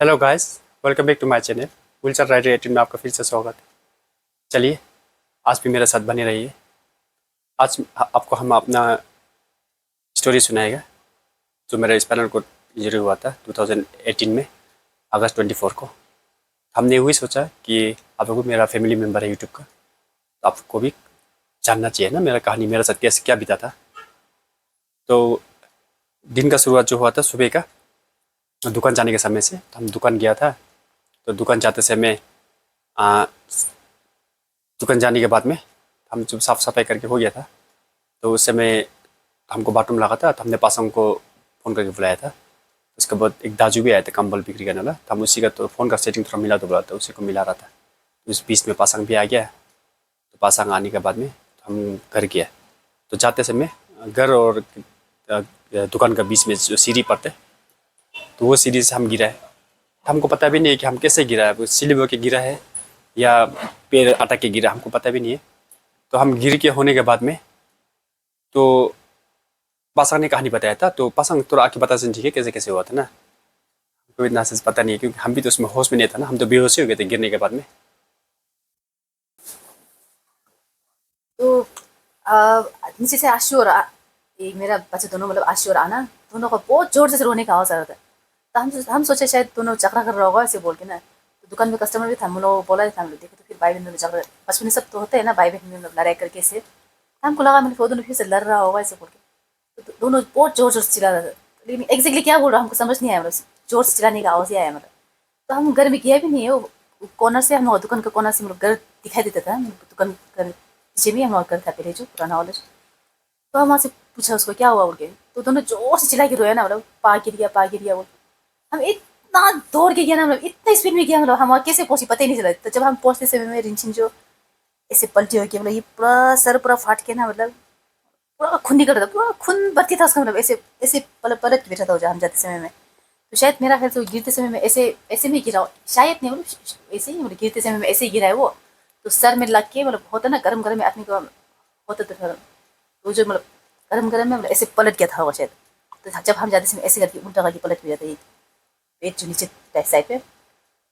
Hello guys, welcome back to my channel. विल्चर राइडर 18 में आपका फिर से स्वागत है। चलिए, आज भी मेरे साथ बने रहिए। आज आपको हम अपना स्टोरी सुनाएगा जो मेरा स्पाइनल कोड इंजरी हुआ था 2018 में, अगस्त 24 को। हमने वही सोचा कि आपको मेरा फैमिली मेम्बर है यूट्यूब का, तो आपको भी जानना चाहिए ना मेरा कहानी, मेरे साथ कैसे क्या बीता था। तो दिन का शुरुआत जो हुआ था सुबह का, दुकान जाने के समय से। तो हम दुकान गया था, तो दुकान जाते समय आ, दुकान जाने के बाद में हम जब साफ़ सफाई करके हो गया था, तो उस समय हमको बाथरूम लगा था। तो हमने पासंग को फ़ोन करके बुलाया था। उसके बाद एक दाजू भी आया था कंबल बिक्री करने वाला। तो हम उसी का तो फ़ोन का सेटिंग थोड़ा मिला तो बोला था, उसी को मिला रहा था। तो उस बीच में पासंग भी आ गया। तो पासंग आने के बाद में तो हम घर गया। तो जाते समय घर और दुकान का बीच में जो सीढ़ी पड़ते, तो वो सीढ़ी से हम गिरा है। हमको पता भी नहीं है कि हम कैसे गिरा है, वो स्लिप होके गिरा है या पैर अटक के गिरा, हमको पता भी नहीं है। तो हम गिर के होने के बाद में तो पासंग ने कहानी बताया था। तो पासंग थोड़ा आके बता सकते है कैसे कैसे हुआ था ना। हमको इतना से पता नहीं है क्योंकि हम भी तो उसमें होश में नहीं था ना, हम तो बेहोश ही हो गए थे गिरने के बाद में। तो अ, नीचे से आशु और एक मेरा बच्चे दोनों मतलब आशु और आना दोनों का बहुत जोर से रोने का आवाज आ रहा था। तो हम सोचे शायद दोनों झगड़ा कर रहा होगा ऐसे बोल के ना। तो दुकान में कस्टमर भी था, हम लोग बोला था, हम लोग देखे तो फिर भाई बहन दोनों झगड़ा, बचपन में सब तो होते हैं ना भाई बहन में मतलब लड़ाई करके से। तो हमको लगा मतलब वो दोनों फिर से लड़ रहा होगा ऐसे बोल के। तो दोनों बहुत जोर जोर से चिल्ला रहा था, लेकिन एग्जैक्टली क्या बोल रहा हमको समझ नहीं आया, मतलब जोर से चिल्लाने का आवाज ही आया मतलब। तो हम घर में गया भी नहीं है, वो कॉर्नर से हम लोग दुकान का कॉर्नर से मतलब घर दिखाई देता था, दुकान घर पीछे भी हम लोग घर था पहले जो पुराना वाला। तो हम वहाँ से पूछा उसको क्या हुआ बोल के। तो दोनों जोर से चिल्ला के रोया ना, मतलब पा गिर गया बोल। हम इतना दौड़ के गया ना, मतलब इतना स्पीड में गया, मतलब हम वहाँ कैसे पहुंचे पता ही नहीं चला। तो जब हम पहुंचते समय में रिंचिन जो ऐसे पलटी हो गया, मतलब ये पूरा सर पूरा फाट के ना, मतलब पूरा खून निकल रहा था, पूरा खून भर्ती था उसका, मतलब ऐसे ऐसे पलट पलट के बैठा था जब हम जाते समय में। तो शायद मेरा ख्याल से वो गिरते समय में ऐसे ऐसे में गिरा शायद नहीं, मतलब ऐसे ही, मतलब गिरते समय में ऐसे ही गिरा है वो। तो सर में लग के, मतलब होता ना गरम गरम में आदमी को होता तो फिर वो जो मतलब गरम गरम में मतलब ऐसे पलट गया था वो शायद। तो जब हम जाते समय ऐसे करके उल्टा करके पलट गया था, पेट जो नीचे साइड पे।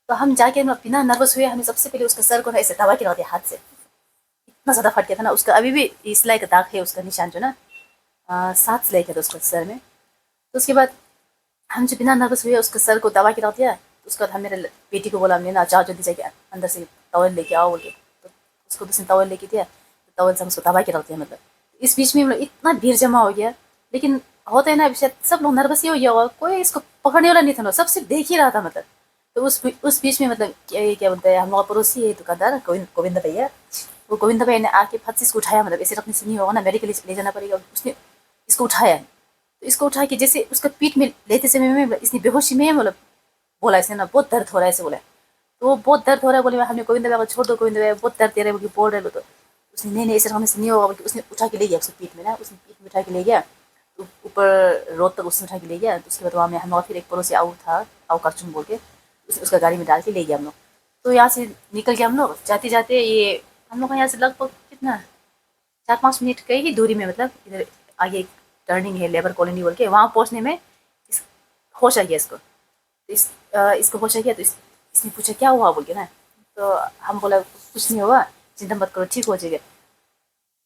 तो हम जाके मतलब बिना नर्वस हुए हमने सबसे पहले उसका सर को ना ऐसे दबा के रख दिया हाथ से। इतना ज़्यादा फट गया था ना उसका, अभी भी सिलाई का दाग है उसका निशान जो ना, 7 सिलाई था उसका सर में। तो उसके बाद हम जो बिना नर्वस हुए उसके सर को दबा के रख दिया। तो उसके बाद हम मेरे बेटी को बोला, हमने ना जाओ जल्दी जाके अंदर से टॉवल लेके आओ बोल के। तो उसको दूसरे टॉवल लेके दिया, तो टॉवल से हम उसको दबा के रख दिया। मतलब इस बीच में मतलब इतना भीड़ जमा हो गया, लेकिन होता है ना शायद सब लोग नर्वस ही हो गया होगा, कोई इसको पकड़ने वाला नहीं था ना, सब सिर्फ देख ही रहा था मतलब। तो उस बीच में मतलब क्या बोलते हैं, हम लोग पड़ोसी है दुकानदार गोविंद भैया। वो गोविंद भैया ने आके फट से इसको उठाया, मतलब ऐसे रखने से नहीं होगा ना, मेडिकल ले जाना पड़ेगा। उसने इसको उठाया, तो इसको उठा के जैसे उसका पीठ में लेते समय में इसने बेहोशी में मतलब बोला इसने ना, बहुत दर्द हो रहा है ऐसे बोला। तो वो बहुत दर्द हो रहा है बोले, हमने गोविंद भैया को छोड़ दो, गोविंद भैया बहुत दर्द दे रहा है बोल के बोल रहे लो। तो उसने नहीं नहीं ऐसे होने से नहीं होगा बोल के उसने उठा के ले गया उसके पीठ में ना, उसने पीठ में उठा के ले गया। तो ऊपर रोड तक उसने उठा के ले गया। तो उसके बाद वहाँ में हम लोग फिर एक पड़ोसी आऊ था, आऊ करचुन बोल के, उसका गाड़ी में डाल के ले गया हम लोग। तो यहाँ से निकल गया हम लोग जाते जाते। ये हम लोग का यहाँ से लगभग कितना 4-5 मिनट की ही दूरी में, मतलब इधर आगे एक टर्निंग है लेबर कॉलोनी बोल के, वहाँ पहुँचने में इस होश आ गया इसको। तो इसको होश आ गया। तो इसने पूछा क्या हुआ बोल के ना। तो हम बोला कुछ नहीं हुआ, चिंता मत करो ठीक हो जाएगा।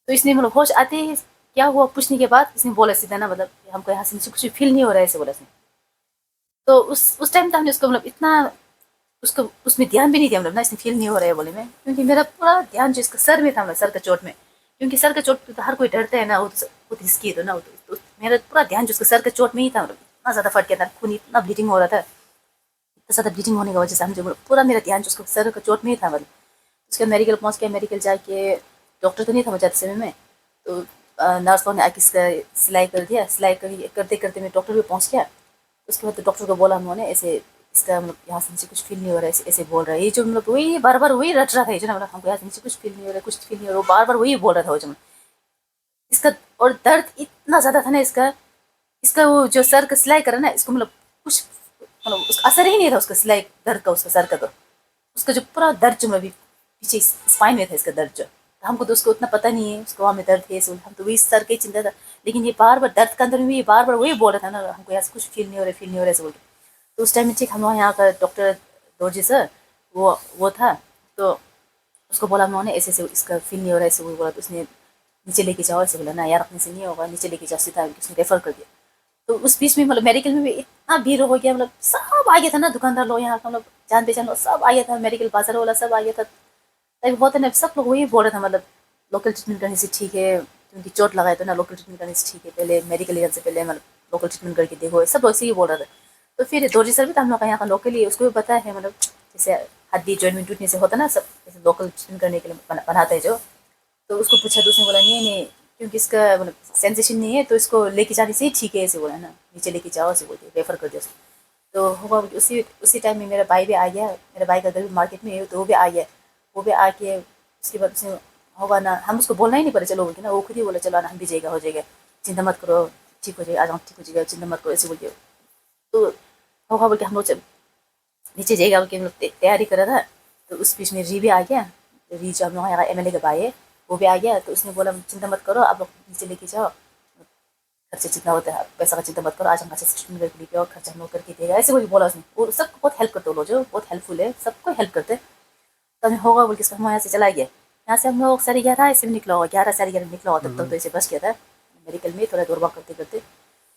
तो इसने मतलब होश आते ही क्या हुआ पूछने के बाद इसने बोला सीधा ना, मतलब हमको यहाँ से नीचे कुछ फील नहीं हो रहा है ऐसे बोला इसने। तो उस टाइम तो हमने उसको मतलब इतना उसको उसमें ध्यान भी नहीं दिया, मतलब ना इसने फील नहीं हो रहा है बोले में, क्योंकि मेरा पूरा ध्यान जो इसका सर में था, मतलब सर का चोट में। क्योंकि सर का चोट पे तो हर कोई डरता है ना, वो तो रिस्की है तो ना, तो मेरा पूरा ध्यान जो उसका सर का चोट में ही था, मतलब इतना ज़्यादा फट गया था, खून इतना ब्लीडिंग हो रहा था। इतना ज़्यादा ब्लीडिंग होने की वजह से हम जो पूरा मेरा ध्यान जो उसका सर का चोट में ही था मतलब। उसके बाद मेडिकल पहुँच गया, मेडिकल जाके डॉक्टर तो नहीं था जाते समय में। तो नर्स लोग ने आके इसका सिलाई कर दिया, सिलाई करते करते मैं डॉक्टर भी पहुँच गया। उसके बाद तो डॉक्टर को बोला उन्होंने ऐसे इसका मतलब यहाँ से नीचे कुछ फील नहीं हो रहा है, ऐसे ऐसे बोल रहा है। ये जो मतलब वही बार बार वही रट रहा था, ये जो ना मतलब हमको यहाँ से नीचे कुछ फील नहीं हो रहा है, कुछ फील नहीं हो रहा है, वो बार बार वही बोल रहा था वो जो इसका। और दर्द इतना ज़्यादा था ना इसका, इसका वो जो सर का सिलाई करा ना इसको, मतलब कुछ मतलब उसका असर ही नहीं था उसका सिलाई दर्द का, उसका सर का। तो उसका जो पूरा दर्द जो मैं भी पीछे स्पाइन में था इसका दर्द जो, तो हमको तो उसको उतना पता नहीं है उसको वहाँ में दर्द है, सो हम तो वही सर का ही चिंता था। लेकिन ये बार बार दर्द के अंदर में ये बार बार वही बोल रहा था ना, हमको यहाँ से कुछ फील नहीं हो रहा है, फील नहीं हो रहा है ऐसे बोल के। तो उस टाइम में ठीक हम लोग यहाँ का डॉक्टर दोरजी सर वो था। तो उसको बोला हम लोगों ने ऐसे ऐसे इसका फील नहीं हो रहा है, ऐसे वो बोला। तो उसने नीचे लेके जाओ, ऐसे बोला ना यार अपने से नहीं होगा, नीचे लेके जाओ सीधा, उसने रेफर कर दिया। तो उस बीच में मतलब मेडिकल में भी इतना भीड़ हो गया, मतलब सब आ गया था ना, दुकानदार लोग यहाँ का मतलब जान पहचान लोग सब आ गया था, मेडिकल बाजार वाला सब आ गया था। तभी बहुत है ना, सब लोग वही बोल रहे थे मतलब लोकल ट्रीटमेंट करने से ठीक है, क्योंकि चोट लगाए तो ना लोकल ट्रीटमेंट करने से ठीक है, पहले मेडिकल लेने से पहले मतलब लोकल ट्रीटमेंट करके देखो, सब ऐसे ही बोल रहे थे। तो फिर दोरजी सर भी था हम लोग का यहाँ का लोकल ही, उसको भी पता है मतलब जैसे हड्डी जॉइंट में टूटने से होता ना सब, जैसे लोकल ट्रीटमेंट करने के लिए बनाते हैं जो। तो उसको पूछा तो उसने बोला नहीं नहीं, क्योंकि इसका मतलब सेंसेशन नहीं है तो इसको लेके जाने से ही ठीक है, ऐसे बोला ना, नीचे लेके जाओ ऐसे बोलते, रेफर कर दिया उसको। तो हुआ उसी उसी टाइम में मेरा भाई भी आ गया, मेरा भाई का घर भी मार्केट में है, तो वो भी आ गया। वो भी आके उसके बाद उसने होगा ना, हम उसको बोलना ही नहीं पड़ा चलो बोल के ना, वो खुद ही बोला चलो ना हम भी जाएगा, हो जाएगा, चिंता मत करो, ठीक हो जाएगा, आज ठीक हो जाएगा, चिंता मत करो ऐसे बोल के। तो होगा बोल के हम लोग नीचे जाएगा बोल के हम लोग तैयारी कर रहा था। तो उस बीच में री भी आ गया, री जो हम लोग यहाँ एमएलए का भाई है वो भी आ गया। तो उसने बोला चिंता मत करो, आप लोग नीचे लेके जाओ, खर्चा जितना होता है पैसा का चिंता मत करो, आज हम पैसे ट्रीटमेंट करके लेके आओ, खर्चा हम लोग करके देगा, ऐसे कोई बोला उसने। वो सबको बहुत हेल्प करते, वो लोग जो बहुत हेल्पफुल है, सबको हेल्प करते। तो हमें होगा बोल के हम यहाँ से चला गया। यहाँ से हम लोग 11:30 ऐसे में निकला होगा, 11 साढ़े 11 में निकला होगा, तब तक तो ऐसे बस गया था मेडिकल में थोड़ा दौड़ भाग करते करते।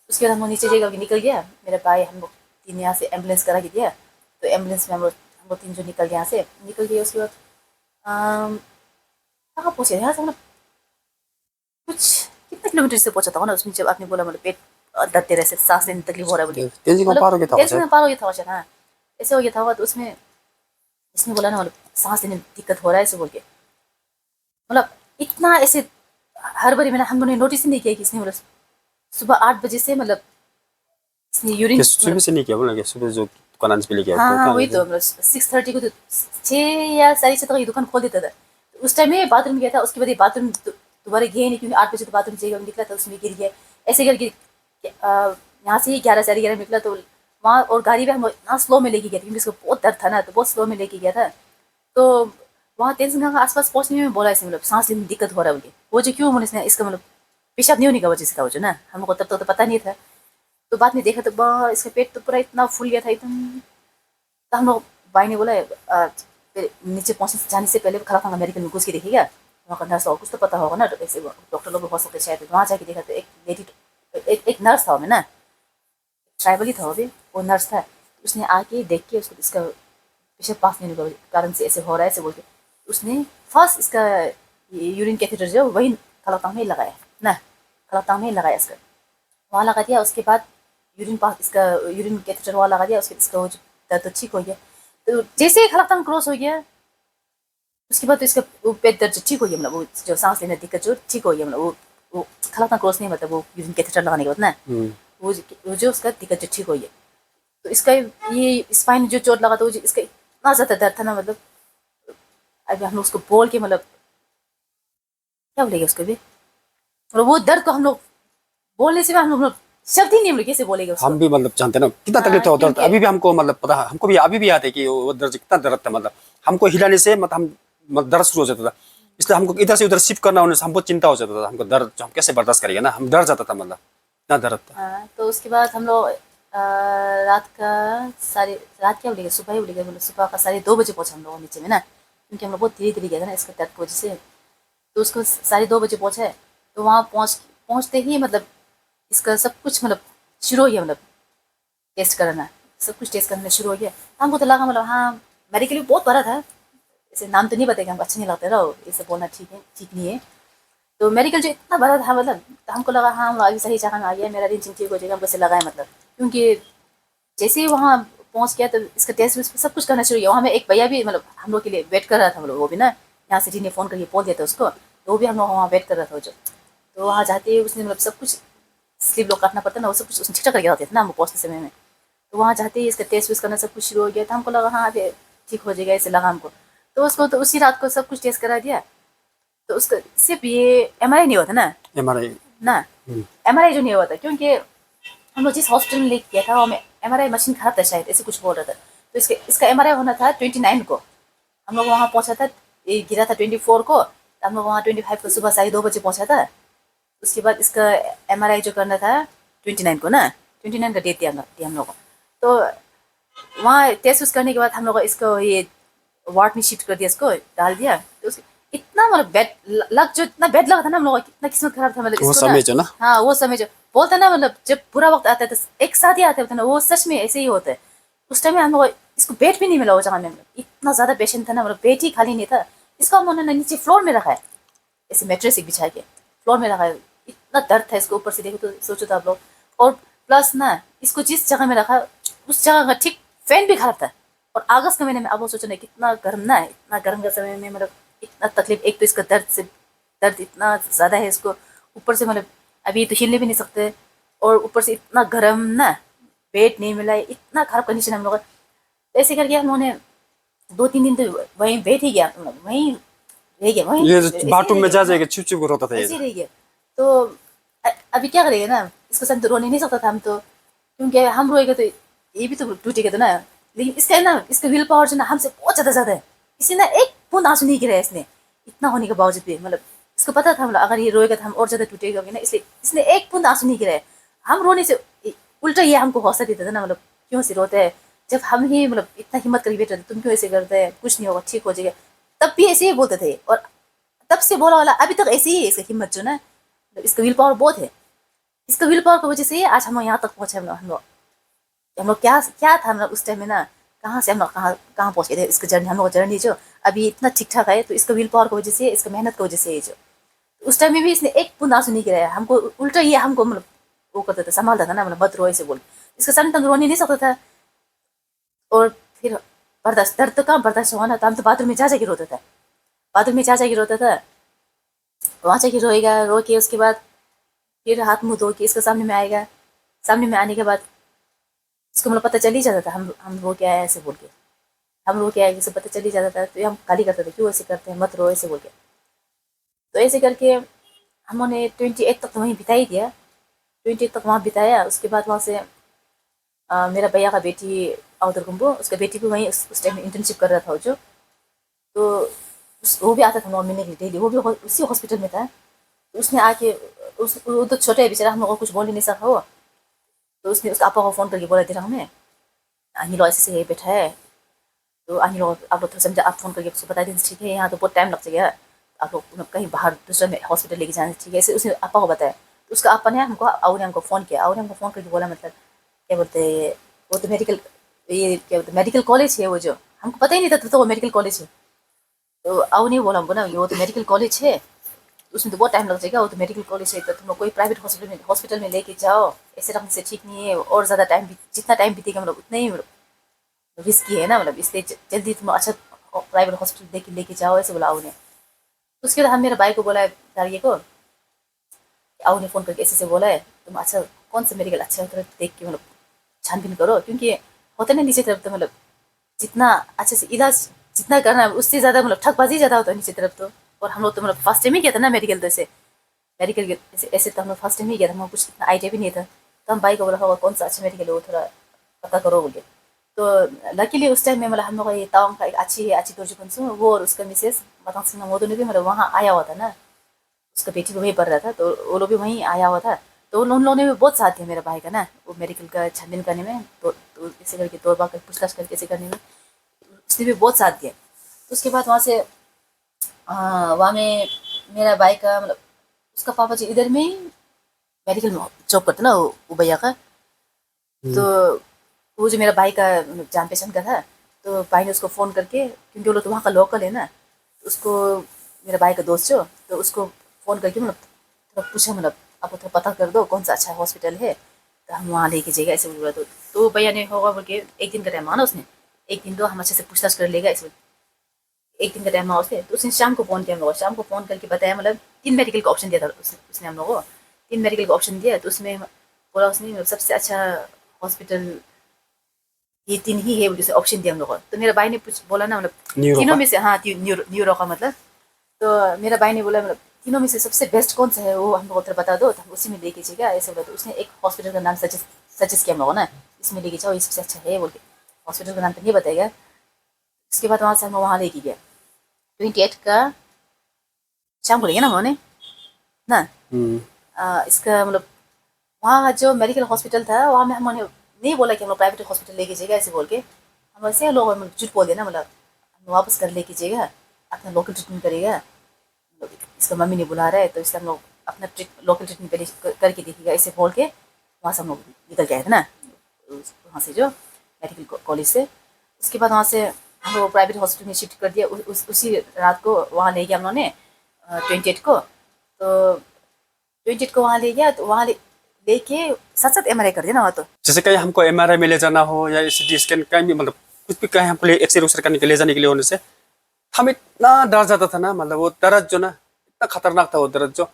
उसके बाद हम लोग नीचे जगह निकल गया, मेरा भाई हम लोग 3 यहाँ से एम्बुलेंस करा के दिया। तो एम्बुलेंस में हम लोग 3 जो निकल गए, यहाँ से निकल गए। उसके बाद कहाँ पहुँचे यहाँ से हम लोग, कुछ कितने किलोमीटर से पहुंचा था ना उसमें, जब आपने बोला मतलब पेट दर्द तेरे से सांस लेने में तकलीफ हो रहा है बोलिए, तेजी को पार हो गया था तेजी वैसे। में पार हो गया था शायद, हाँ ऐसे हो गया था। तो उसमें इसने बोला ना मतलब सांस लेने में दिक्कत हो रहा है ऐसे बोल के, मतलब इतना ऐसे हर बारी मैंने हम लोगों ने नोटिस ही नहीं किया कि इसने मतलब सुबह 8 बजे से मतलब इसने यूरिन सुबह से नहीं किया बोला, सुबह जो दुकान अंज पे लेके आए हाँ तो हाँ क्या वही तो मतलब 6:30 को तो 6 या 6:30 तक ये दुकान खोल देता था। तो उस टाइम में बाथरूम गया था, उसके बाद ये बाथरूम दोबारा गया नहीं, क्योंकि 8 बजे तो बाथरूम चाहिए, निकला था उसमें गिर गया ऐसे करके। यहाँ से ही 11 साढ़े 11 निकला तो वहाँ, और गाड़ी भी हम इतना स्लो में लेके गया था क्योंकि उसको बहुत दर्द था ना, तो बहुत स्लो में लेके गया था। तो वहाँ टेंशन का आसपास पहुँचने में बोला इसने मतलब सांस लेने में दिक्कत हो रहा है बोलिए, वो जो क्यों बोले इसका मतलब पेशाब नहीं होने का वजह से था वो जो ना, हमको तब तक तो पता नहीं था। तो बाद में देखा तो इसका पेट तो पूरा इतना फूल गया था एकदम। तो हम लोग भाई ने बोला नीचे पहुँचने जाने से पहले खड़ा था मेडिकल में घुस के देखिएगा, वहाँ का नर्स होगा कुछ तो पता होगा ना, ऐसे डॉक्टर लोग हो सकते शायद। वहाँ जाके देखा तो एक लेडी एक नर्स था, मैं ना ट्राइबल ही था वो नर्स था। उसने आके देख के उसको इसका पेशेंट पास नहीं होने के कारण से ऐसे हो रहा है ऐसे बोल के, उसने फर्स्ट इसका यूरिन कैथेटर जो वही खड़कतांग में लगाया ना, खड़कतांग में लगाया इसका, वहाँ लगा दिया। उसके बाद यूरिन पास इसका यूरिन कैथेटर वहाँ लगा दिया, उसके इसका वो दर्द तो ठीक हो गया। तो जैसे ही खड़कतांग क्रॉस हो गया उसके बाद तो इसका वो पेट दर्द ठीक हो गया, मतलब वो जो सांस लेने दिक्कत जो ठीक हो गया, मतलब वो खड़कतांग क्रॉस नहीं, मतलब वो यूरिन कैथेटर लगाने के बाद ना वो जो उसका दिक्कत जो ठीक हो गया। तो इसका ये स्पाइन जो चोट लगा था वो इसका इतना ज़्यादा दर्द था ना, मतलब अभी हम लोग उसको बोल के मतलब क्या बोलेगा उसको भी, मतलब वो दर्द को हम लोग बोलने से भी हम लोग शब्द ही नहीं बोले कैसे बोलेगा उसको। हम भी मतलब जानते ना कितना तकलीफ था दर्द, अभी भी हमको मतलब पता है, हमको भी अभी भी याद है कि वो दर्द कितना दर्द था, मतलब हमको हिलाने से मतलब हम मतलब दर्द शुरू हो जाता था, इसलिए हमको इधर से उधर शिफ्ट करना होने से हमको चिंता हो जाता था, हमको दर्द हम कैसे बर्दाश्त करेंगे ना, हम डर जाता था, मतलब इतना दर्द था। हाँ तो उसके बाद हम लोग रात का रात क्या बोलेगा सुबह ही बोलेगा, मतलब सुबह का 2:30 पहुँचे हम लोग नीचे में ना, क्योंकि हम लोग बहुत धीरे धीरे गया था ना इसका दर्द की वजह से। तो उसको 2:30 पहुँचे। तो वहाँ पहुँचते ही मतलब इसका सब कुछ मतलब शुरू हो गया, मतलब टेस्ट करना, सब कुछ टेस्ट करना शुरू हो गया। हमको तो लगा मतलब हाँ मेडिकल भी बहुत बड़ा था, ऐसे नाम तो नहीं बताएगा, हमको अच्छा नहीं लगता था इसे बोलना, ठीक नहीं है। तो मेडिकल जो इतना बड़ा था मतलब, तो हमको लगा हाँ हम अभी सही जगह में आ गया, मेरा दिन ठीक हो जाएगा, हमको ऐसे लगा है मतलब। क्योंकि जैसे ही वहाँ पहुँच गया तो इसका टेस्ट वेस्ट सब कुछ करना शुरू किया। वहाँ में एक भैया भी मतलब हम लोग के लिए वेट कर रहा था, मतलब वो भी ना यहाँ सिटी ने फ़ोन करके बोल दिया था उसको, तो वो भी हम लोग वहाँ वेट कर रहा था जो। तो वहाँ जाते ही उसने मतलब सब कुछ स्लिप लोग काटना पड़ता ना, वो सब कुछ उसने ठीक ठाक करके रखते थे ना हमको पहुँचते समय में। तो वहाँ जाते ही इसका टेस्ट वेस्ट करना सब कुछ शुरू हो गया था, हमको लगा हाँ अभी ठीक हो जाएगा ऐसे लगा हमको। तो उसको तो उसी रात को सब कुछ टेस्ट करा दिया। तो उसका सिर्फ ये एमआरआई नहीं हुआ था ना, एमआरआई ना एमआरआई जो नहीं हुआ था, क्योंकि हम लोग जिस हॉस्पिटल में लेके गया था वो में एमआरआई मशीन खराब था शायद, ऐसे कुछ बोल रहा था। तो इसका एमआरआई होना था 29 को, हम लोग वहाँ पहुँचा था, ये गिरा था 24 को, तो हम लोग वहाँ 25 को सुबह 2:30 पहुँचा था। उसके बाद इसका एमआरआई जो करना था 29 को ना, 29 का डेट दिया हम लोग को। तो वहाँ टेस्ट उस करने के बाद हम लोग इसको ये वार्ड में शिफ्ट कर दिया, इसको डाल दिया। तो इतना मतलब बेड लग, जो इतना बेड लगा था ना हम लोग, कितना किस्मत खराब था मतलब वो इसको ना। समय जो ना। हाँ वो समय जो बोलते ना, मतलब जब बुरा वक्त आता है तो एक साथ ही आते होते ना, वो सच में ऐसे ही होता है। उस टाइम में हम लोग इसको बेड भी नहीं मिला वो जगह में, इतना ज्यादा पेशेंट था ना, मतलब बेड ही खाली नहीं था। इसको हम उन्होंने नीचे फ्लोर में रखा है, ऐसे मेट्रेस एक बिछा के फ्लोर में रखा है। इतना दर्द था इसको, ऊपर से देखो तो सोचो तो आप लोग। और प्लस ना इसको जिस जगह में रखा उस जगह का ठीक फैन भी खराब था। और अगस्त के महीने में अब वो सोचो ना कितना गर्म ना, इतना गर्म का समय में मतलब इतना तकलीफ। एक तो इसका दर्द इतना ज़्यादा है इसको, ऊपर से मतलब अभी तो हिलने भी नहीं सकते, और ऊपर से इतना गर्म ना, बेड नहीं मिला है, इतना खराब कंडीशन हम लोग का। ऐसे करके हम लोगों ने 2-3 दिन तो वहीं बैठ ही गया, मतलब वहीं रह गया, वहीं ये ऐसे ही बाथरूम रह में गया। जा हाँ, जाएगा चुप चुप रोता था ये ऐसे जो। ही रह गया। तो अभी क्या करेंगे ना, इसके साथ तो रो नहीं सकता था हम तो, क्योंकि हम रोएंगे तो ये भी तो टूटेगा तो ना। लेकिन इसका है ना, इसका विल पावर जो ना हमसे बहुत ज़्यादा है। इसी ना एक बूंद आंसू नहीं गिरा इसने, इतना होने के बावजूद भी। मतलब इसको पता था मतलब अगर ये रोएगा तो हम और ज़्यादा टूटेगा ना, इसलिए इसने एक बूंद आंसू नहीं गिराया। हम रोने से उल्टा ये हमको हौसला देता था ना, मतलब क्यों से रोते हैं, जब हम ही मतलब इतना हिम्मत करके बैठे थे, तुम क्यों ऐसे करते हैं, कुछ नहीं होगा, ठीक हो जाएगा। तब भी ऐसे ही बोलते थे, और तब से बोला वाला अभी तक ऐसे ही है। इसका हिम्मत जो ना, इसका विल पावर बहुत है। इसका विल पावर की वजह से ही आज हम यहाँ तक पहुँचे। हम लोग क्या क्या था, हम लोग उस टाइम में ना, कहाँ से हम लोग कहाँ कहाँ पहुँच गए थे। इसका जर्नी, हम लोग का जर्नी जो अभी इतना ठीक ठाक है, तो इसका विल पावर की वजह से, इसका मेहनत की वजह से है जो। उस टाइम में भी इसने एक बूंद आंसू नहीं गिराया हमको, उल्टा ये हमको मतलब वो करता था, संभालता था ना, मतलब मत रो ऐसे बोल। इसका सन तक रोने नहीं सकता था। और फिर बर्दाश्त, दर्द तो कहाँ बर्दाश्त हुआ ना, तो हम तो बाथरूम में जा जाके रोता था, बाथरूम में जा जाके रोता था। वहाँ जाके रोएगा, रो के उसके बाद फिर हाथ मुंह धो के इसके सामने में आएगा। सामने में आने के बाद इसको मतलब पता चल ही जाता था हम रो के आए ऐसे बोल के। हम रो के आए इसे पता चल ही जाता था, तो ये हम गाली करते थे, क्यों ऐसे करते हैं, मत रो ऐसे बोल के। तो ऐसे करके हमने 28 तक तो वहीं बिता ही दिया। 28 तक वहाँ बिताया। उसके बाद वहाँ से मेरा भैया का बेटी अवतर कुंभो, उसका बेटी भी वहीं उस टाइम में इंटर्नशिप कर रहा था वो जो। तो वो भी आता था वहाँ मिलने के लिए डेली, वो भी उसी हॉस्पिटल में था। तो उसने आके वो तो छोटा है बेचारा, हम लोग को कुछ बोल ही नहीं सका वो। तो उसने उसका आपा को फ़ोन करके बोला दे रहा हमें, अनिल ऐसे से बैठा है। तो अनिल आप लोग थोड़ा समझा, आप फ़ोन करके उसको बता दें ठीक है, यहाँ तो बहुत टाइम लग जाएगा, आप लोग मतलब कहीं बाहर दूसरा में हॉस्पिटल लेके जाना ठीक है, ऐसे उसने आपा को बताया। तो उसका आपा ने हमको और ने हमको फ़ोन किया, और ने हमको फ़ोन करके बोला मतलब क्या बोलते हैं, वो तो मेडिकल, ये क्या बोलते मेडिकल कॉलेज है वो जो, हमको पता ही नहीं था तो वो मेडिकल कॉलेज है। तो आओ नहीं बोला हमको ना, ये वो तो मेडिकल कॉलेज है, उसमें तो बहुत टाइम लग जाएगा, वो तो मेडिकल कॉलेज है, तो तुम लोग कोई प्राइवेट हॉस्पिटल में लेके जाओ, ऐसे रखने से ठीक नहीं है, और ज़्यादा टाइम जितना टाइम बीतेगा मतलब उतना ही रिस्की है ना, मतलब इसलिए जल्दी तुम अच्छा प्राइवेट हॉस्पिटल लेके लेके जाओ ऐसे बोला उन्हें। उसके बाद हम मेरे भाई को बोला है, दारिये को, आओ ने फ़ोन करके ऐसे से बोला है, तुम अच्छा कौन सा मेडिकल अच्छा है तो देख के मतलब छानबीन करो, क्योंकि होता है ना नीचे तरफ तो मतलब जितना अच्छे से इलाज जितना करना है उससे ज़्यादा मतलब ठगबाजी ज़्यादा होता है नीचे तरफ तो। और हम लोग तो मतलब फर्स्ट टाइम ही किया था ना मेडिकल, तो ऐसे मेडिकल ऐसे ऐसे तो हम लोग फर्स्ट टाइम ही किया था, हमको कुछ इतना आइडिया भी नहीं था। तो हम भाई को बोला होगा कौन सा अच्छा मेडिकल है वो थोड़ा पता करो बोले। तो लकीली उस टाइम में मतलब हम लोग ये तावांग का एक अच्छी दोर्जी पंसू, वो और उसका मिसेस मतंग सिंह वो दोनों भी मतलब वहाँ आया हुआ था ना, उसका बेटी भी वहीं पढ़ रहा था, तो वो लोग भी वहीं आया हुआ था। तो उन लोगों ने भी बहुत साथ दिया मेरे भाई का ना, वो मेडिकल का छानबीन करने में, तो इसे करके तौबा कर पूछताछ करके ऐसे करने में उसने भी बहुत साथ दिया। तो उसके बाद वहाँ से वहाँ में मेरा भाई का मतलब उसका पापा जी इधर में ही मेडिकल में जॉब करते ना, वो भैया का। तो वो जो मेरा भाई का मतलब जान पहचान का था, तो भाई ने उसको फ़ोन करके, क्योंकि वो लोग तो वहाँ का लोकल है ना, तो उसको मेरा भाई का दोस्त जो, तो उसको फ़ोन करके मतलब थोड़ा पूछा मतलब आप थोड़ा पता कर दो कौन सा अच्छा हॉस्पिटल है, तो हम वहाँ लेके जाएगा ऐसे बोला। तो भैया ने होगा बोल के एक दिन का टाइम माना उसने, एक दिन तो हम अच्छे से पूछताछ कर लेगा ऐसे। एक दिन का टाइम हुआ उसने, तो उसने शाम को फ़ोन किया हम लोग, शाम को फ़ोन करके बताया मतलब 3 मेडिकल का ऑप्शन दिया था उसने हम लोग को। 3 मेडिकल का ऑप्शन दिया, तो उसमें बोला उसने मतलब सबसे अच्छा हॉस्पिटल ये 3 ही है, जैसे ऑप्शन दिया हम लोग को। तो मेरा भाई ने कुछ बोला ना मतलब न्यूरो तीनों का। में से, हाँ न्यूरो का मतलब। तो मेरा भाई ने बोला मतलब तीनों में से सबसे बेस्ट कौन सा है वो हम लोग को बता दो, तो हम उसी में लेके जाएगा ऐसे बोला। तो उसने एक हॉस्पिटल का नाम सजेस्ट किया हम लोगों ने, इसमें लेके जाओ ये सबसे अच्छा है बोल के। हॉस्पिटल का नाम तो नहीं बताएगा। उसके बाद वहाँ से हम लोग वहाँ लेके गया 28 का शाम को, लेंगे ना उन्होंने ना। इसका मतलब वहाँ जो मेडिकल हॉस्पिटल था वहाँ में हमने नहीं बोला कि हम लोग प्राइवेट हॉस्पिटल लेके जाएगा ऐसे बोल के, हम ऐसे लोग झूठ बोल देना, मतलब हम वापस घर लेके जाएगा, अपना लोकल ट्रीटमेंट करेगा, इसका मम्मी ने बुला रहा है तो इसलिए हम लोग अपना लोकल ट्रीटमेंट पहले करके देखिएगा ऐसे बोल के वहाँ से हम लोग निकल के आए थे ना, वहाँ से जो मेडिकल कॉलेज से। उसके बाद वहाँ से हम लोग प्राइवेट हॉस्पिटल में शिफ्ट कर दिया। उसी रात को वहाँ ले गया हम लोगों ने 28 को, तो 28 को वहाँ ले गया, तो वहाँ लेके साथ साथ MRI कर दिया ना वहाँ तो। जैसे कहीं हमको MRI में ले जाना हो या CT स्कैन कहीं भी, मतलब कुछ भी कहीं हमको एक्सरे उक्सरे करने के ले जाने के लिए होने से हम इतना डर जाता था ना, मतलब वो दर्द जो ना इतना खतरनाक था वो दर्द जो,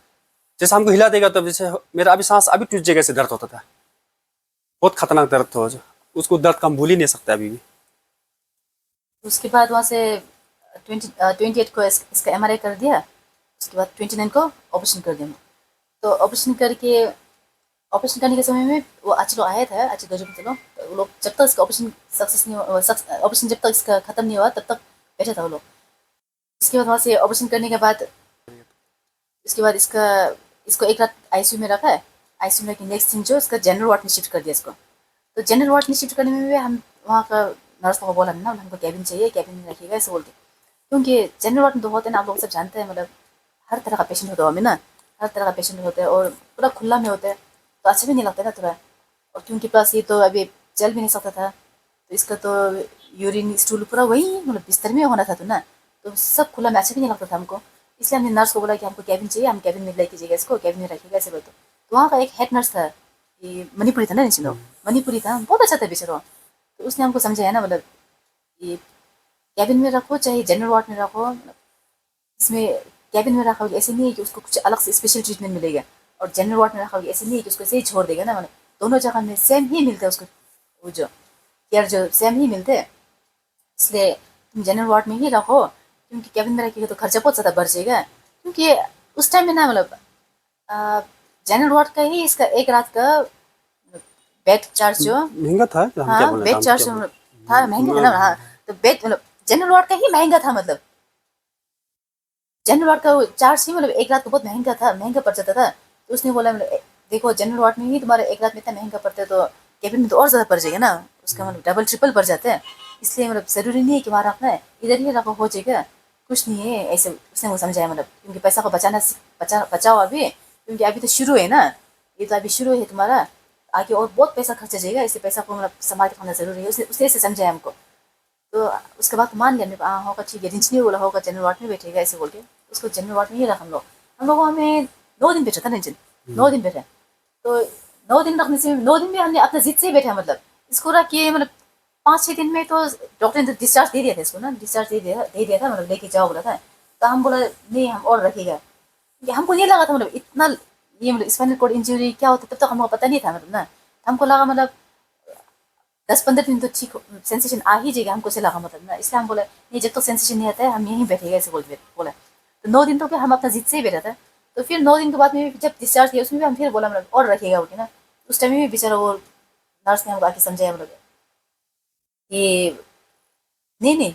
जैसे हमको हिला देगा तो जैसे मेरा अभी सांस अभी टूट जाएगा ऐसे दर्द होता था। बहुत खतरनाक दर्द था जो, उसको दर्द का हम भूल ही नहीं सकते अभी भी। उसके बाद वहाँ से 28 को इसका MRI कर दिया। उसके बाद 29 को ऑपरेशन कर दिया। तो ऑपरेशन करने के समय में वो अच्छे लोग आए थे, अच्छे गजब के लोग, तो वो लोग जब तक इसका ऑपरेशन सक्सेस नहीं हुआ, ऑपरेशन जब तक इसका ख़त्म नहीं हुआ तब तक बैठा था वो लोग। उसके बाद वहाँ से ऑपरेशन करने के बाद इसको एक रात ICU में रखा है। ICU में नेक्स्ट दिन जो इसका जनरल वार्ड में शिफ्ट कर दिया इसको। तो जनरल वार्ड में शिफ्ट करने में भी हम वहाँ का नर्स को बोला ना, हमको कैबिन चाहिए, कैबिन में रखिएगा ऐसे बोलते, क्योंकि जनरल वार्ड में तो होते हैं ना, आप लोग सब जानते हैं, मतलब हर तरह का पेशेंट होता है हमें ना, हर तरह का पेशेंट होता है और पूरा खुला में होता है, तो अच्छा भी नहीं लगता ना थोड़ा। और क्योंकि प्लस ये तो अभी चल भी नहीं सकता था, तो इसका तो यूरिन स्टूल पूरा वही मतलब बिस्तर में होना था तो ना, तो सब खुला में अच्छा भी नहीं लगता था हमको। इसलिए हमने नर्स को बोला कि हमको कैबिन चाहिए, हम कैबिन में लेके जाइएगा इसको, कैबिन में रखिएगा ऐसे बोलते। तो वहाँ का एक हेड नर्स था, ये मणिपुरी था ना, नीचे लोग मणिपुरी था, बहुत अच्छा था बेचारा। तो उसने हमको समझाया ना, मतलब ये कैबिन में रखो चाहे जनरल वार्ड में रखो, इसमें कैबिन में रखोगे ऐसे नहीं है कि उसको कुछ अलग से स्पेशल ट्रीटमेंट मिलेगा, और जनरल वार्ड में रखोगे ऐसे नहीं है कि उसको ऐसे ही छोड़ देगा ना, मतलब दोनों जगह में सेम ही मिलता है उसको, वो जो केयर जो सेम ही मिलते हैं। इसलिए तुम जनरल वार्ड में ही रखो, क्योंकि कैबिन में रखिएगा तो खर्चा बहुत ज़्यादा बढ़ जाएगा। क्योंकि उस टाइम में ना मतलब जनरल वार्ड का ही इसका एक रात का बेड चार्ज जो महंगा था क्या? हम क्या हाँ बोले बेड हम चार्ज क्या बोले? था, महंगा था ना। हाँ तो बेड मतलब जनरल वार्ड का ही महंगा था, मतलब जनरल वार्ड का चार्ज ही मतलब एक रात को बहुत महंगा था, महंगा पड़ जाता था। तो उसने बोला मतलब देखो जनरल वार्ड में ही तुम्हारा एक रात में इतना महंगा पड़ता है, तो कैबिन में तो और ज़्यादा पड़ जाएगा ना, उसका मतलब डबल ट्रिपल पड़ जाता है। इसलिए मतलब ज़रूरी नहीं है कि वहाँ रखना है, इधर ही रखो हो जाएगा, कुछ नहीं है ऐसे उसने वो समझाया। मतलब क्योंकि पैसा को बचाओ अभी, क्योंकि अभी तो शुरू है ना, ये तो अभी शुरू है तुम्हारा, आगे और बहुत पैसा खर्चा जाएगा, इसलिए पैसा को मतलब संभाल के रखना ज़रूरी है। उसने ऐसे समझाया हमको। तो उसके बाद मान लिया हमने, हाँ होगा ठीक है, रिंच नहीं बोला होगा जनरल वार्ड में बैठेगा ऐसे बोल के उसको जनरल वार्ड में ही रखा हम लोग हमें 9 दिन बैठा था रिंचन, 9 दिन बैठे। तो 9 दिन रखने से 9 दिन में हमने अपना जिद से ही बैठा, मतलब इसको रख के मतलब 5-6 दिन में तो डॉक्टर ने डिस्चार्ज दे दिया था इसको ना, डिस्चार्ज दे दिया था, मतलब लेके जाओ बोला था। तो हम बोला नहीं हम और रखेगा, हमको ये लगा था मतलब इतना ये मतलब स्पाइनल कॉर्ड इंजरी क्या होता है तब तक हमको पता नहीं था, मतलब ना हमको लगा मतलब 10-15 दिन तो ठीक सेंसेशन आ ही जाएगा, हमको से लगा मतलब ना। इसलिए हम बोला नहीं जब तक सेंसेशन नहीं आता है हम यहीं बैठेगा ऐसे बोला। तो 9 दिन तो फिर हम अपना जिद से ही बैठा था। तो फिर 9 दिन के बाद में जब डिस्चार्ज किया उसमें भी हम फिर बोला मतलब और रखेगा बोल के ना। उस टाइम में भी बेचारा वो नर्स ने हमको आके समझाया मतलब ये नहीं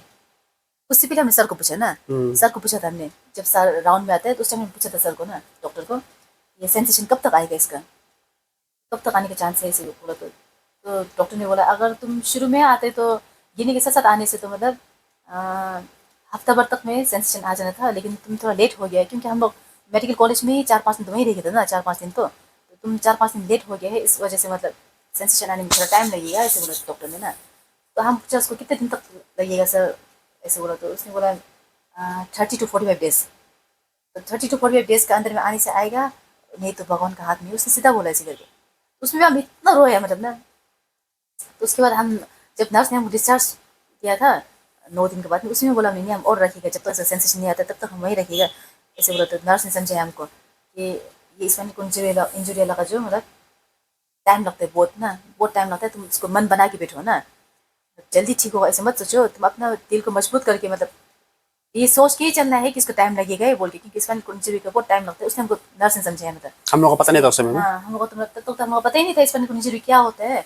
उससे पहले हमने सर को पूछा ना, सर को पूछा था हमने, जब सर राउंड में आता है तो उस टाइम में पूछा था सर को ना, डॉक्टर को, ये सेंसेशन कब तक आएगा, इसका कब तक आने का चांस है इसे बोला। तो डॉक्टर ने बोला अगर तुम शुरू में आते तो गिने के साथ साथ आने से तो मतलब हफ्ता भर तक में सेंसेशन आ जाना था, लेकिन तुम थोड़ा लेट हो गया है, क्योंकि हम लोग मेडिकल कॉलेज में ही 4-5 दिन तो वहीं रह गए थे ना, 4-5 दिन तो तुम 4-5 दिन लेट हो गए है, इस वजह से मतलब सेंसेशन आने में थोड़ा टाइम लगेगा ऐसे बोला डॉक्टर ने ना। तो हम पूछा उसको कितने दिन तक लगेगा सर ऐसे बोला, तो उसने बोला 30 to 45 डेज। तो 30 to 45 डेज के अंदर में आने से आएगा, नहीं तो भगवान का हाथ में, उसने सीधा बोला ऐसे करके। उसमें भी हम इतना रोया मतलब ना। तो उसके बाद हम जब नर्स ने हमको डिस्चार्ज किया था 9 दिन के बाद में, उसमें बोला नहीं हम और रखिएगा, जब तक सेंसेशन नहीं आता तब तक हम वहीं रखिएगा ऐसे बोला। तो नर्स ने समझाया हमको कि ये इसमें इंजरी लगा जो मतलब टाइम लगता है बहुत ना, बहुत टाइम लगता है, तुम इसको मन बना के बैठो ना, जल्दी ठीक होगा ऐसे मत सोचो, तुम अपना दिल को मजबूत करके मतलब ये सोच के ही चलना है कि इसको टाइम लगेगा ये बोल के, क्योंकि इसमें इंजरी का बहुत टाइम लगता है। उसने हमको नर्स ने समझाया मतलब हम लोगों को पता नहीं था उस समय में। हाँ हम लोग तो हमको पता ही नहीं था इसमें इंजरी क्या होता है।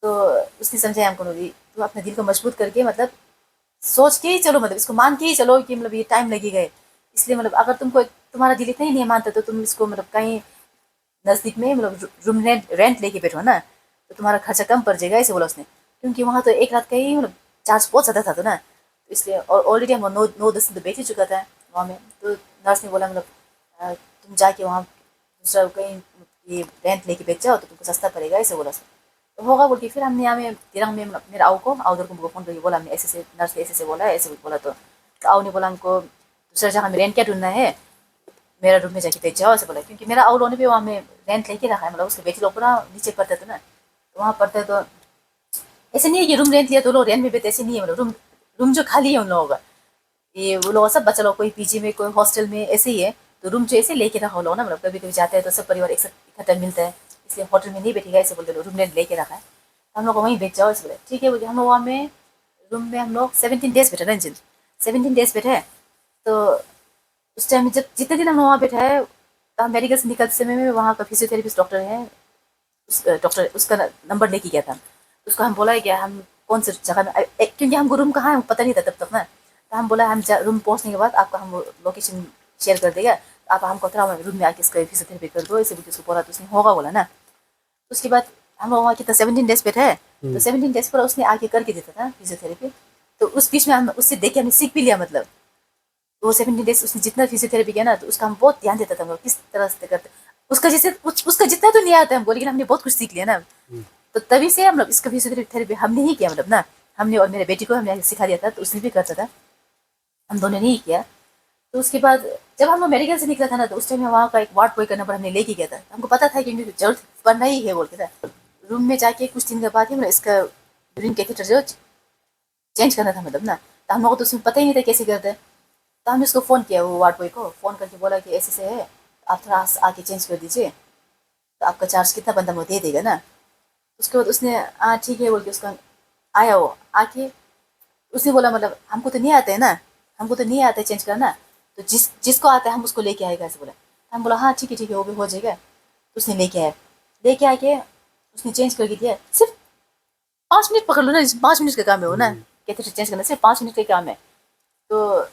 तो उसने समझाया हमको नूरी तुम अपने दिल को मजबूत करके मतलब सोच के ही चलो, मतलब इसको मान के ही चलो कि मतलब ये टाइम लगेगा। इसलिए मतलब अगर तुमको तुम्हारा दिल इतना ही नहीं मानता तो तुम इसको मतलब कहीं नज़दीक में मतलब रूम रेंट लेके बैठो ना। तो तुम्हारा खर्चा कम पड़ जाएगा, ऐसे बोला उसने। क्योंकि वहाँ तो एक रात का ही मतलब चार्ज बहुत ज़्यादा था तो ना, तो इसलिए। और ऑलरेडी हम 9-10 दिन तो बैठ ही चुका था वहाँ में। तो नर्स ने बोला मतलब तुम जाके वहाँ दूसरा कहीं ये रेंट लेके बैठ जाओ तो तुमको सस्ता पड़ेगा, ऐसे बोला उसने। तो होगा बोल के फिर हमने यहाँ में दिरांग में मतलब मेरा आउदर को फ़ोन करके बोला, हमने ऐसे नर्स ने ऐसे बोला है, ऐसे बोला। तो आओ ने बोला हमको दूसरा जगह में रेंट क्या ढूंढना है, मेरा रूम में जाके बैठ जाओ, ऐसे बोला। क्योंकि मेरा आउट ने भी वहाँ में रेंट लेके रखा है, मतलब उसके बेटी लोग पूरा नीचे पड़ते थे ना, तो वहाँ पड़ते तो ऐसे नहीं है कि रूम रेंट लिया तो लोग रेंट में बैठे, ऐसे नहीं है। मतलब रूम रूम जो खाली है उन लोगों का, ये वो लोग सब बच्चा लोग कोई पीजी में कोई हॉस्टल में ऐसे ही है। तो रूम जो ऐसे लेके रखा लोग ना, मतलब कभी कभी जाते हैं तो सब परिवार एक साथ इकट्ठा मिलता है, इसलिए होटल में नहीं बैठेगा, ऐसे बोलते रूम रेंट लेके रखा है, हम लोग को वहीं बैठ जाओ, ऐसे बोले। ठीक है बोलिए। हम लोग वहाँ में रूम में हम लोग 17 डेज बैठे रंजन, 17 डेज बैठे। तो उस टाइम जब जितने दिन हम लोग वहाँ बैठे हैं, तो हम मेडिकल से निकलते समय में वहाँ का फिजियोथेरेपिस्ट डॉक्टर है, उस डॉक्टर उसका नंबर लेके गया था। उसको हम बोला है कि हम कौन सी जगह में, क्योंकि हमको रूम कहाँ है पता नहीं था तब तक ना। तो हम बोला हम रूम पहुँचने के बाद आपको हम लोकेशन शेयर कर देगा, तो आप हमको थोड़ा रूम में आके इसका फिजियोथेरेपी कर दो, ऐसे भी उसको बोला। तो उसने होगा बोला ना। तो उसके बाद हम लोग वहाँ कितना 17 डेज पे थे, तो 17 डेज पर उसने आके करके देता था फिजियोथेरेपी। तो उस बीच में हम उससे देख के हमने सीख भी लिया, मतलब वो 17 डेज उसने जितना फिजियोथेरेपी किया ना, तो उसका हम बहुत ध्यान देता था हम लोग किस तरह से करते। उसका जैसे उसका जितना तो नहीं आता हमको, लेकिन हमने बहुत कुछ सीख लिया ना। तो तभी से हम लोग इसका फिजियोथेरेपी हमने ही किया, मतलब ना हमने और मेरे बेटी को हमने सिखा दिया था, तो उसने भी करता था, हम दोनों ने ही किया। तो उसके बाद जब हम लोग मेडिकल से निकला था ना, तो उस टाइम वहाँ का एक वार्ड बॉय का नंबर हमने लेके गया था। हमको पता था कि जरूरत पड़ना ही है बोल के था। रूम में जाके कुछ दिन के बाद ही मतलब इसका यूरिन कैथेटर जो चेंज करना था, मतलब ना। तो हम लोग को तो उसमें पता ही नहीं था कैसे करते हैं। तो हमने उसको फ़ोन किया, वो वार्ड बॉय को फ़ोन करके बोला कि ऐसे से है, आप थोड़ा आके चेंज कर दीजिए, तो आपका चार्ज कितना बंदा वो दे देगा ना। उसके बाद उसने हाँ ठीक है बोल के उसका आया, वो आके उसने बोला मतलब हमको तो नहीं आता है ना, हमको तो नहीं आता है चेंज करना, तो जिसको आता है हम उसको लेके आएगा, ऐसे बोला। हम बोला हाँ ठीक है वो भी हो जाएगा। तो उसने लेके आया, लेके आके उसने चेंज करके दिया। सिर्फ 5 मिनट पकड़ लो ना, 5 मिनट का काम है वो ना, कहते चेंज करना सिर्फ 5 मिनट का काम है। तो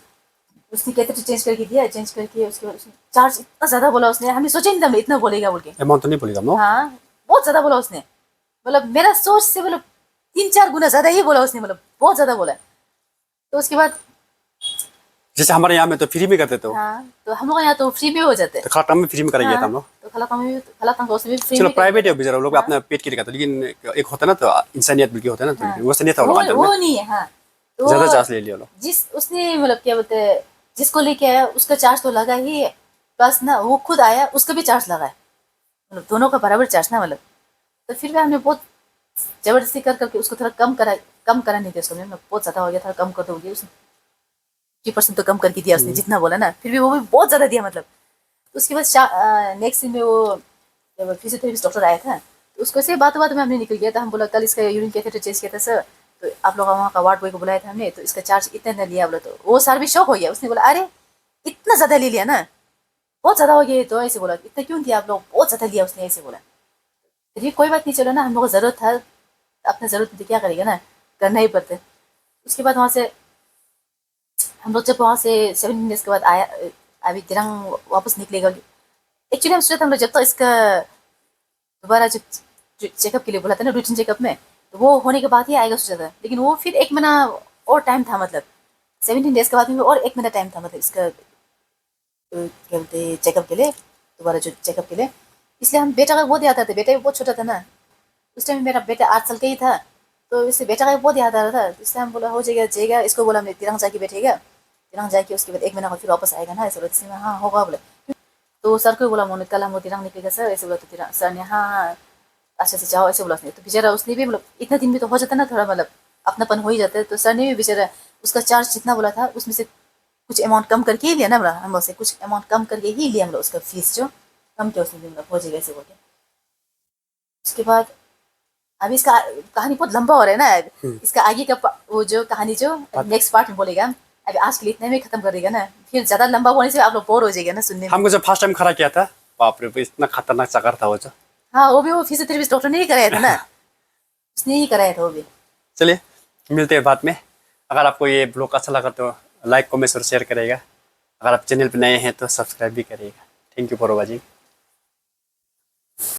उसने कहते चेंज करके दिया, चेंज करके उसके बाद उसने चार्ज इतना ज़्यादा बोला उसने, हमने सोचा नहीं था इतना बोलेगा बोल के। अमाउंट तो नहीं बोलेगा नो। हाँ बहुत ज़्यादा बोला उसने, मतलब मेरा सोच से मतलब 3-4 गुना ज़्यादा ही बोला उसने, मतलब बहुत ज़्यादा बोला। तो उसके बाद जैसे हमारे यहाँ में तो फ्री में करते थे, हाँ तो हम लोग यहाँ तो फ्री में हो जाते हैं। तो खाटा में फ्री में कराइए था हम लोग। तो खलाता में उसमें भी फ्री चलो में प्राइवेट है बेचारा, लोग अपना पेट के लिए करते, लेकिन एक होता है ना तो इंसानियत बिल्कुल होता है ना, तो हाँ, वो नहीं था वो लोग अंदर में वो नहीं है। हाँ तो ज्यादा चार्ज ले लिया लोग। जिस उसने मतलब क्या बोलते हैं, जिसको लेके आया उसका चार्ज तो लगा ही है, प्लस ना वो खुद आया उसका भी चार्ज लगा है, मतलब दोनों का बराबर चार्ज ना, मतलब। तो फिर भी हमने बहुत जबरदस्ती कर करके उसको थोड़ा कम करा नहीं दिया उसको, मतलब बहुत ज़्यादा हो गया, थोड़ा कम कर दोगे उसने 50% तो कम करके दिया उसने जितना बोला ना, फिर भी वो भी बहुत ज़्यादा दिया, मतलब। तो उसके बाद नेक्स्ट दिन में वो जब फिजियोथेरेपिस्ट डॉक्टर आया था, तो उसको से बात में हमने निकल गया था। हम बोला कल इसका यूरिन कैथेटर चेंज किया था सर, तो आप लोग वहाँ का वार्ड बॉय को बुलाया था हमने, तो इसका चार्ज इतना लिया बोला। तो वो सर भी शौक हो गया, उसने बोला अरे इतना ज़्यादा ले लिया ना, बहुत ज़्यादा हो गया। तो ऐसे बोला इतना क्यों दिया आप लोग, बहुत ज़्यादा लिया उसने, ऐसे बोला। फिर कोई बात नहीं, चलो ना हम लोग को ज़रूरत था, अपना ज़रूरत में तो क्या करेगा ना, करना ही पड़ता है। उसके बाद वहाँ से हम लोग जब वहाँ से 7 डेज के बाद आया, अभी दिरांग वापस निकलेगा। एक्चुअली हम सोचा था हम लोग जब तक इसका दोबारा जो चेकअप के लिए बोला था ना, रूटीन चेकअप में, तो वो होने के बाद ही आएगा सोचा था। लेकिन वो फिर 1 महीना और टाइम था, मतलब 17 डेज के बाद में और 1 महीना टाइम था, मतलब इसका क्या बोलते चेकअप के लिए, दोबारा जो चेकअप के लिए। इसलिए हम बेटा का बहुत याद आता था, बेटा भी बहुत छोटा था ना उस टाइम, मेरा बेटा 8 साल का ही था। तो इससे बेटा का बहुत याद आ रहा था, इसलिए हम बोला हो जाएगा जाएगा, इसको बोला हमने तिरंग जाके बैठेगा, तिरंग जाके उसके बाद 1 महीना बाद फिर वापस आएगा ना, ऐसे बोला। हाँ होगा बोले। तो सर को बोला मैंने कल हम तिरंग निकलेगा सर, ऐसे बोला। तो तिरंग सर ने हाँ हाँ अच्छा से जाओ, ऐसे बोला उसने। तो बेचारा उसने भी मतलब इतना दिन में तो हो जाता ना, थोड़ा मतलब अपनापन हो ही जाता है। तो सर ने भी बेचारा उसका चार्ज जितना बोला था उसमें से कुछ अमाउंट कम करके ही लिया ना, बोला हम लोग से कुछ अमाउंट कम करके ही लिया हम लोग उसका फीस जो कम किया उसने, मतलब हो जाएगा ऐसे बोल के। उसके बाद अभी इसका कहानी बहुत लंबा हो रहा है ना, इसका आगे का वो जो कहानी जो नेक्स्ट पार्ट में बोलेगा। अभी आज के लिए इतने में खत्म कर देगा ना, फिर ज्यादा लंबा होने से आप लोग बोर हो जाएगा ना सुनने में। हमको जब फर्स्ट टाइम खड़ा किया था, बाप रे इतना खतरनाक चक्कर था वो जो। हाँ वो भी वो फिजियोथेरेपिस्ट डॉक्टर ने ही कराया था ना, उसने ही कराया था वो भी। चलिए मिलते हैं बाद में। अगर आपको ये ब्लॉग अच्छा लगा तो लाइक कमेंट और शेयर करेगा। अगर आप चैनल पर नए हैं तो सब्सक्राइब भी करिएगा। Thank you for watching.